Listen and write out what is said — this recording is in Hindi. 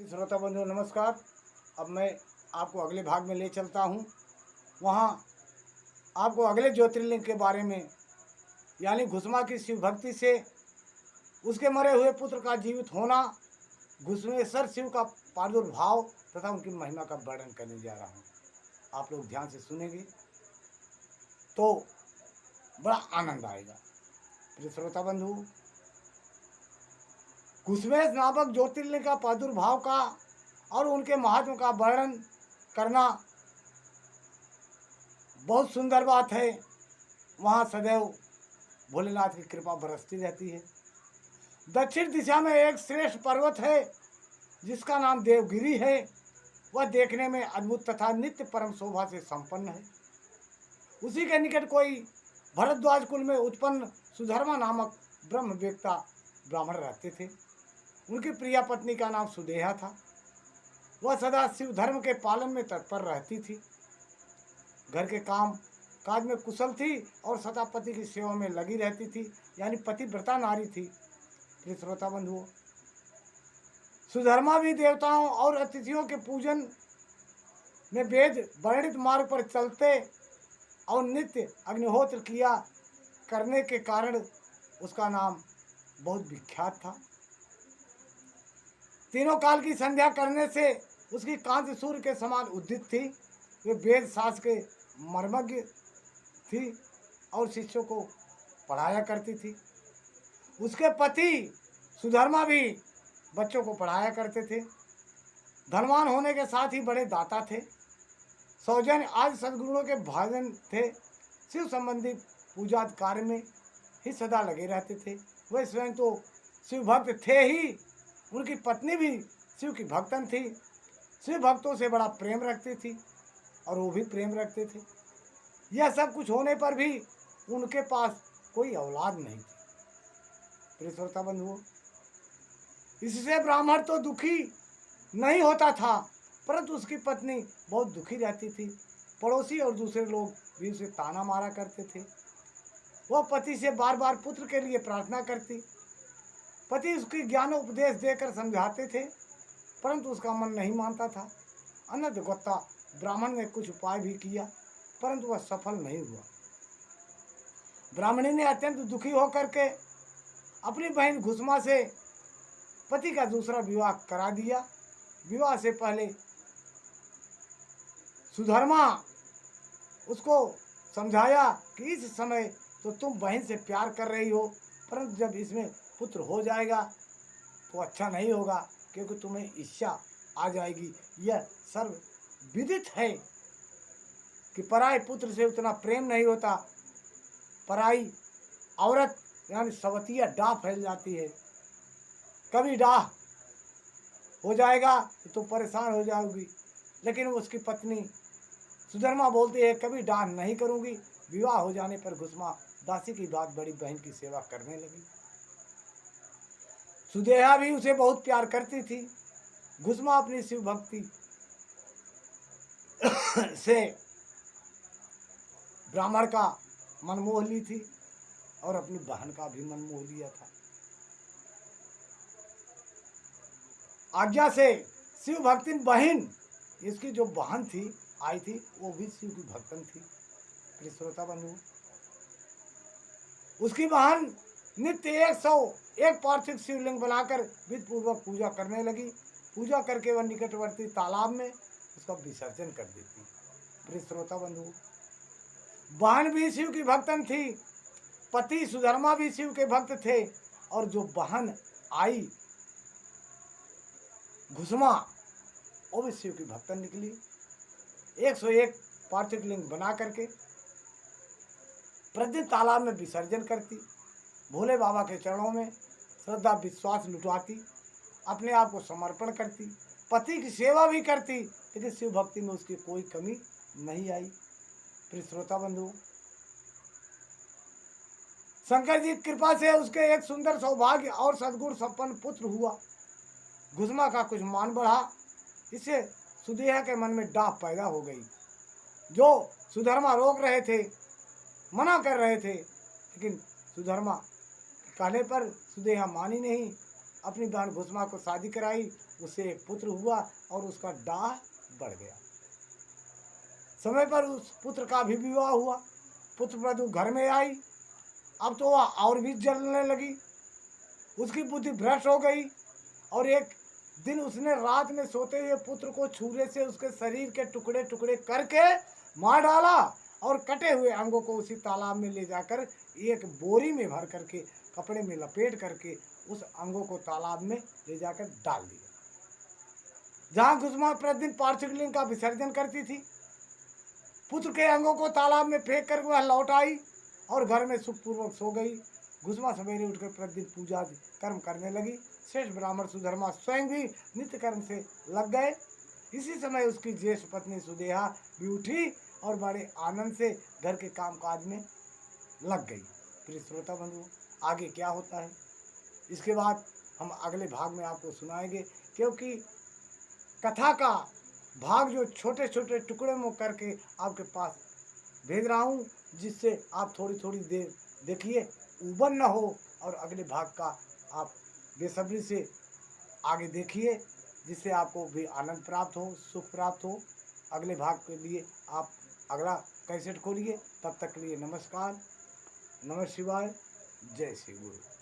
श्रोता बंधु नमस्कार। अब मैं आपको अगले भाग में ले चलता हूँ। वहाँ आपको अगले ज्योतिर्लिंग के बारे में यानी घुसमा की शिव भक्ति से उसके मरे हुए पुत्र का जीवित होना, घुसमेश्वर शिव का प्रादुर्भाव तथा उनकी महिमा का वर्णन करने जा रहा हूँ। आप लोग ध्यान से सुनेंगे तो बड़ा आनंद आएगा। प्रिय श्रोता बंधु, घुसमेश नामक ज्योतिर्लिंग का प्रादुर्भाव का और उनके महात्म का वर्णन करना बहुत सुंदर बात है। वहाँ सदैव भोलेनाथ की कृपा बरसती रहती है। दक्षिण दिशा में एक श्रेष्ठ पर्वत है जिसका नाम देवगिरी है। वह देखने में अद्भुत तथा नित्य परम शोभा से संपन्न है। उसी के निकट कोई भरद्वाज कुल में उत्पन्न सुधर्मा नामक ब्रह्मवेत्ता ब्राह्मण रहते थे। उनकी प्रिया पत्नी का नाम सुदेहा था। वह सदा शिव धर्म के पालन में तत्पर रहती थी। घर के काम काज में कुशल थी और सदा पति की सेवा में लगी रहती थी, यानी पतिव्रता नारी थी। प्रिय श्रोता बंधुओं, सुधर्मा भी देवताओं और अतिथियों के पूजन में वेद वर्णित मार्ग पर चलते और नित्य अग्निहोत्र किया करने के कारण उसका नाम बहुत विख्यात था। तीनों काल की संध्या करने से उसकी कांति सूर्य के समान उदित थी। वे वेद शास्त्र के मर्मज्ञ थी और शिष्यों को पढ़ाया करती थी। उसके पति सुधर्मा भी बच्चों को पढ़ाया करते थे। धनवान होने के साथ ही बड़े दाता थे। सौजन्य आदि सद्गुणों के भाजन थे। शिव संबंधी पूजा कार्य में ही सदा लगे रहते थे। वे स्वयं तो शिव भक्त थे ही, उनकी पत्नी भी शिव की भक्तन थी। शिव भक्तों से बड़ा प्रेम रखती थी और वो भी प्रेम रखते थे। यह सब कुछ होने पर भी उनके पास कोई औलाद नहीं थी। प्रिय श्रोता बंधुओं, इससे ब्राह्मण तो दुखी नहीं होता था, परंतु उसकी पत्नी बहुत दुखी रहती थी। पड़ोसी और दूसरे लोग भी उसे ताना मारा करते थे। वह पति से बार बार पुत्र के लिए प्रार्थना करती। पति उसकी ज्ञान उपदेश देकर समझाते थे, परंतु उसका मन नहीं मानता था। अनधिगोत्ता ब्राह्मण ने कुछ उपाय भी किया, परंतु वह सफल नहीं हुआ। ब्राह्मणी ने अत्यंत दुखी होकर के अपनी बहन घुसमा से पति का दूसरा विवाह करा दिया। विवाह से पहले सुधर्मा उसको समझाया कि इस समय तो तुम बहन से प्यार कर रही हो, परंतु जब इसमें पुत्र हो जाएगा तो अच्छा नहीं होगा, क्योंकि तुम्हें इच्छा आ जाएगी। यह सर्व विदित है कि पराई पुत्र से उतना प्रेम नहीं होता। पराई औरत यानी सवतिया डाह फैल जाती है। कभी डाह हो जाएगा तो तुम परेशान हो जाओगी। लेकिन उसकी पत्नी सुधर्मा बोलती है, कभी डाह नहीं करूँगी। विवाह हो जाने पर घुसमा दासी की बात बड़ी बहन की सेवा करने लगी। सुदेहा भी उसे बहुत प्यार करती थी। घुसमा अपनी शिव भक्ति से ब्राह्मण का मन मोह ली थी और अपनी बहन का भी मन मोह लिया था। आज्ञा से शिव भक्तिन बहन, इसकी जो बहन थी आई थी, वो भी शिव की भक्तन थी। प्रिय श्रोता बंधु, उसकी बहन नित्य 101 पार्थिव शिवलिंग बनाकर विधि पूर्वक पूजा करने लगी। पूजा करके वह निकटवर्ती तालाब में उसका विसर्जन कर देती। प्रिय श्रोता बंधु, बहन भी शिव की भक्तन थी, पति सुधर्मा भी शिव के भक्त थे, और जो बहन आई घुसमा वो भी शिव की भक्तन निकली। 101 पार्थिव लिंग बना करके प्रतिदिन तालाब में विसर्जन करती। भोले बाबा के चरणों में श्रद्धा विश्वास लुटाती, अपने आप को समर्पण करती, पति की सेवा भी करती, लेकिन शिव भक्ति में उसकी कोई कमी नहीं आई। प्रिय श्रोता बंधु, शंकर जी की कृपा से उसके एक सुंदर सौभाग्य और सद्गुण संपन्न पुत्र हुआ। घुसमा का कुछ मान बढ़ा। इससे सुदेहा के मन में डाह पैदा हो गई। जो सुधर्मा रोक रहे थे, मना कर रहे थे, लेकिन सुधर्मा कहने पर सुदेहा मानी नहीं। अपनी बहन घुसमा को शादी कराई उसे एक पुत्र हुआ और उसका डाह बढ़ गया। समय पर उस पुत्र का भी विवाह हुआ। पुत्र वधू घर में आई। अब तो वह और भी जलने लगी। उसकी बुद्धि भ्रष्ट हो गई और एक दिन उसने रात में सोते हुए पुत्र को छुरे से उसके शरीर के टुकड़े टुकड़े करके मार डाला और कटे हुए अंगों को उसी तालाब में ले जाकर एक बोरी में भर करके कपड़े में लपेट करके उस अंगों को तालाब में ले जाकर डाल दिया, जहां गुस्मा प्रतिदिन पार्थिव लिंग का विसर्जन करती थी। पुत्र के अंगों को तालाब में फेंक कर वह लौट आई और घर में सुखपूर्वक सो गई। गुस्मा सवेरे उठकर प्रतिदिन पूजा कर्म करने लगी। श्रेष्ठ ब्राह्मण सुधर्मा स्वयं भी नित्य कर्म से लग गए। इसी समय उसकी ज्येष्ठ पत्नी सुदेहा भी उठी और बड़े आनंद से घर के कामकाज में लग गई। प्रिय श्रोता बंधु, आगे क्या होता है इसके बाद हम अगले भाग में आपको सुनाएंगे, क्योंकि कथा का भाग जो छोटे छोटे टुकड़े में करके आपके पास भेज रहा हूँ, जिससे आप थोड़ी थोड़ी देर देखिए, उबन न हो और अगले भाग का आप बेसब्री से आगे देखिए, जिससे आपको भी आनंद प्राप्त हो, सुख प्राप्त हो। अगले भाग के लिए आप अगला कैसेट खोलिए। तब तक के लिए नमस्कार, नमः शिवाय, जय श्री गुरु।